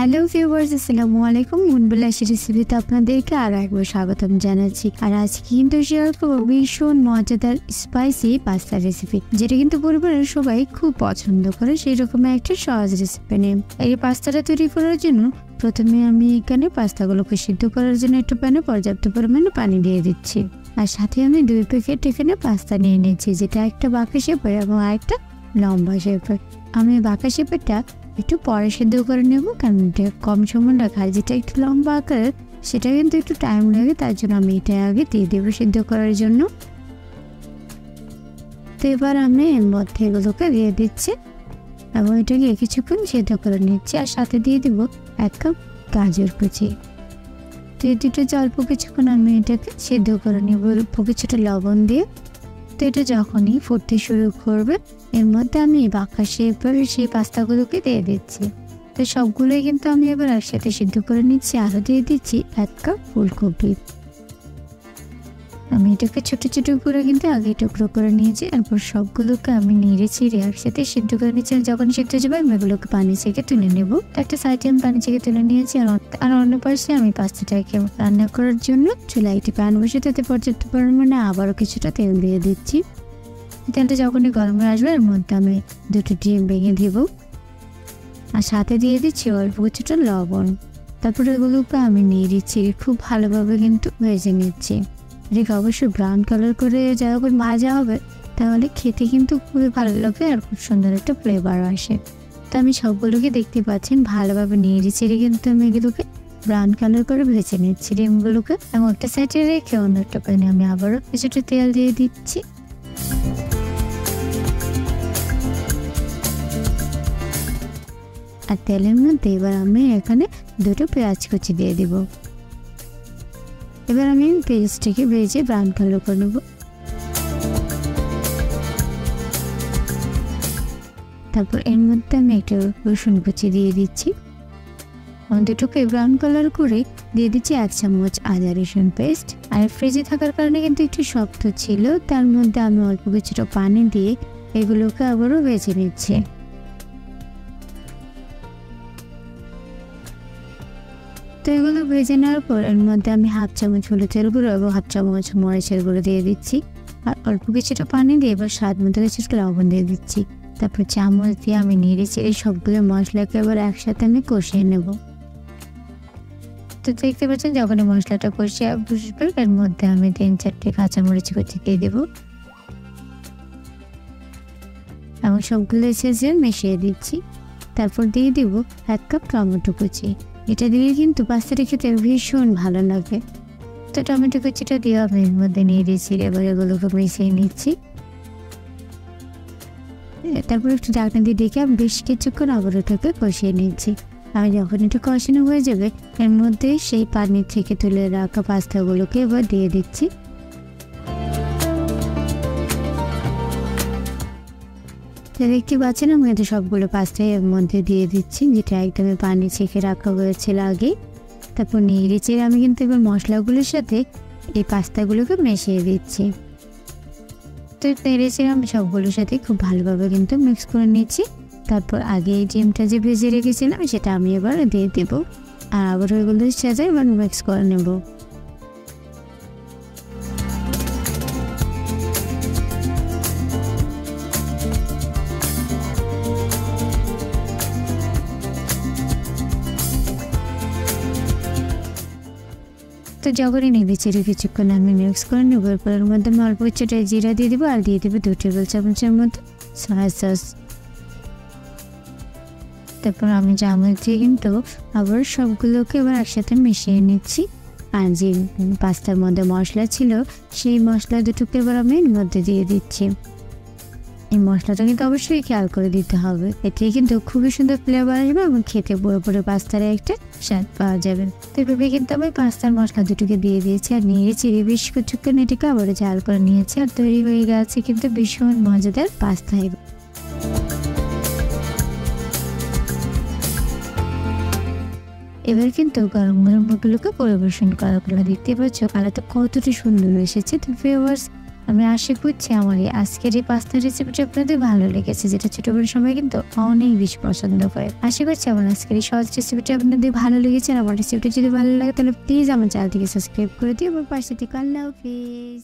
Hello viewers, আসসালামু আলাইকুম। মনবিলাসী রেসিপিতে আপনাদেরকে আরও একবার স্বাগতম জানাচ্ছি। আর আজকে কিন্তু শেয়ার করবো ভীষণ মজাদার স্পাইসি পাস্তা রেসিপি, যেটা কিন্তু পরিবারের সবাই খুব পছন্দ করে। সেই রকম একটা সহজ রেসিপি নিয়ে এই পাস্তাটা তৈরি করার জন্য প্রথমে আমি এখানে পাস্তাগুলোকে সিদ্ধ করার জন্য একটু প্যানে পর্যাপ্ত পরিমাণে পানি দিয়ে দিচ্ছি। আর সাথে আমি 2 প্যাকেট এখানে পাস্তা নিয়ে নিয়েছি, যেটা একটা বাঁকা শেপের এবং আরেকটা লম্বা শেপের। আমি বাঁকা শেপেরটা একটু পরে সিদ্ধ করে নেব, কারণ এটা কম সময় লাগে। আর যেটা একটু লম্বা আকারের সেটা কিন্তু একটু টাইম লাগে, তার জন্য আমি এটা আগে দিয়ে দেবো সিদ্ধ করার জন্য। তো এবার আমি এর মধ্যে এগুলোকে দিয়ে দিচ্ছি এবং এটাকে কিছুক্ষণ সিদ্ধ করে নিচ্ছি। আর সাথে দিয়ে দিব 1 কাপ গাজর কুচি। তো এই দুটো অল্প কিছুক্ষণ আমি এটাকে সিদ্ধ করে নেব অল্প কিছুটা লবণ দিয়ে। তো এটা যখনই ফুটতে শুরু করবে, এর মধ্যে আমি বাঁকা শেপের সেই পাস্তাগুলোকে দিয়ে দিচ্ছি। তো সবগুলোই কিন্তু আমি এবার একসাথে সিদ্ধ করে নিচ্ছি। আরও দিয়ে দিচ্ছি 1 কাপ ফুলকপি। আমি এটাকে ছোট ছোট করে কিন্তু আগে টুকরো করে নিয়েছি। তারপর সবগুলোকে আমি নেড়ে ছিঁড়ে একসাথে সিদ্ধ করে নিচ্ছি। যখন সিদ্ধ যাবে আমি এগুলোকে পানি থেকে তুলে নেব। একটা সাইডে আমি পানি থেকে তুলে নিয়েছি। আর অন্য পাশে আমি পাস্তাটাকে রান্না করার জন্য চুলায় একটি প্যান বসে তাতে পর্যাপ্ত পরিমাণে আবারও কিছুটা তেল দিয়ে দিচ্ছি। তেলটা যখনই গরম হয়ে আসবে এর মধ্যে আমি 2টি ডিম ভেঙে দিব। আর সাথে দিয়ে দিচ্ছি অল্প কিছুটা লবণ। তারপরে এগুলোকে আমি নেড়ে ছিঁড়ে খুব ভালোভাবে কিন্তু ভেজে নিচ্ছি। এটাকে অবশ্যই ব্রাউন কালার করে যখন ভাজা হবে তাহলে খেতে কিন্তু খুবই ভালো লাগে আর খুব সুন্দর একটা ফ্লেভার আসে। তো আমি সবগুলোকে দেখতে পাচ্ছেন ভালোভাবে নেড়ে ছিঁড়ে কিন্তু আমি এগুলোকে ব্রাউন কালার করে ভেজে নিচ্ছি ডিমগুলোকে। এবং একটা সাইডে রেখে অন্য একটা প্যানে আমি আবারও কিছুটা তেল দিয়ে দিচ্ছি। আর তেলের মধ্যে এবার আমি এখানে 2টো পেঁয়াজ কুচি দিয়ে দিব। এবার আমি পেঁয়াজটাকে ভেজে ব্রাউন কালার করে নেব। তারপর এর মধ্যে আমি একটা রসুন কুচি দিয়ে দিচ্ছি। দুটোকে ব্রাউন কালার করে দিয়ে দিচ্ছি 1 চামচ আদা রসুন পেস্ট। আর ফ্রিজে থাকার কারণে কিন্তু একটু শক্ত ছিল, তার মধ্যে আমি অল্প কিছুটা পানি দিয়ে এগুলোকে আবারও ভেজে নিচ্ছি। তো এগুলো ভেজে নেওয়ার পর এর মধ্যে আমি 1/2 চামচ হলুদের গুঁড়ো এবং 1/2 চামচ মরিচের গুঁড়ো দিয়ে দিচ্ছি। আর অল্প কিছুটা পানি দিয়ে এবার স্বাদ মতো কিছুটা লবণ দিয়ে দিচ্ছি। তারপর চামচ দিয়ে আমি নেড়ে চেড়ে সবগুলো মশলাকে এবার একসাথে আমি কষিয়ে নেব। তো দেখতে পাচ্ছেন যখন এই মশলাটা কষিয়ে বসবে এর মধ্যে আমি 3-4টে কাঁচামরিচ কুচি দিয়ে দেবো এবং সবগুলো এসে মিশিয়ে দিচ্ছি। তারপর দিয়ে দিব 1 কাপ টমেটো কুচি। এটা দিয়ে কিন্তু পাস্তাটা খেতে ভীষণ ভালো লাগে। তো টমেটো কুচিটা দিয়ে আমি এর মধ্যে নেড়ে ছিঁড়ে এবার এগুলোকে মিশিয়ে নিচ্ছি। তারপর একটু ঢাকনা দিয়ে ডেকে আমি বেশ কিছুক্ষণ আবার ওটাকে কষিয়ে নিচ্ছি। আমি যখন এটা কষানো হয়ে যাবে এর মধ্যে সেই পানি থেকে তুলে রাখা পাস্তাগুলোকে এবার দিয়ে দিচ্ছি। দেখতে পাচ্ছেন আমি এটা সবগুলো পাস্তা এর মধ্যে দিয়ে দিচ্ছি, যেটা একদমই পানি ছেঁকে রাখা হয়েছিল আগে। তারপর নেড়ে চেড়ে আমি কিন্তু এবার মশলাগুলোর সাথে এই পাস্তাগুলোকে মিশিয়ে দিচ্ছি। তো নেড়ে চেড়ে আমি সবগুলোর সাথে খুব ভালোভাবে কিন্তু মিক্স করে নিচ্ছি। তারপর আগে এই ডিমটা যে ভেজে রেখেছিলাম সেটা আমি এবার দিয়ে দেবো। আর আবার ওইগুলোর সাথে এবার মিক্স করে নেব। তো যখনই নেড়ে চেড়ে কিছুক্ষণ আমি মিক্স করে নেব, এর মধ্যে আমি অল্প কিছুটা জিরা দিয়ে দেবো আর দিয়ে দেবো 2 টেবিল চামচের মতো সয়া সস। তারপর আমি চামচ দিয়ে কিন্তু আবার সবগুলোকে এবার একসাথে মিশিয়ে নিচ্ছি। আর যে পাস্তার মধ্যে মশলা ছিল সেই মশলা দুটোকে এবার আমি এর মধ্যে দিয়ে দিচ্ছি। এই মশলাটা কিন্তু অবশ্যই খেয়াল করে দিতে হবে, এতে কিন্তু খুবই সুন্দর ফ্লেভার আসবে এবং খেতে পুরোপুরি পাস্তার একটা স্বাদ পাওয়া যাবে। তো এভাবে কিন্তু আমি পাস্তার মশলা দুটোকে দিয়ে দিয়েছি আর নিয়ে চিড়ে বেশ কিছুক্ষণ এটাকে আবার ঝাল করে নিয়েছি। আর তৈরি হয়ে গেছে কিন্তু ভীষণ মজাদার পাস্তা। এবার কিন্তু গরম গরম ওগুলোকে পরিবেশন করা দেখতে পাচ্ছ কালারটা কতটা সুন্দর এসেছে। তো ভিউয়ার্স আমি আশা করছি আমার এই আজকের এই পাস্তা রেসিপিটা আপনাদের ভালো লেগেছে, যেটা ছোট বড় সবাই কিন্তু অনেক বেশি পছন্দ করে। আশা করছি আমার আজকের এই সহজ রেসিপিটা আপনাদের ভালো লেগেছে। আর আমার রেসিপিটা যদি ভালো লাগে তাহলে প্লিজ আমার চ্যানেলটিকে সাবস্ক্রাইব করে দিও এবং পাশে থেকে আল্লাহ হাফিজ।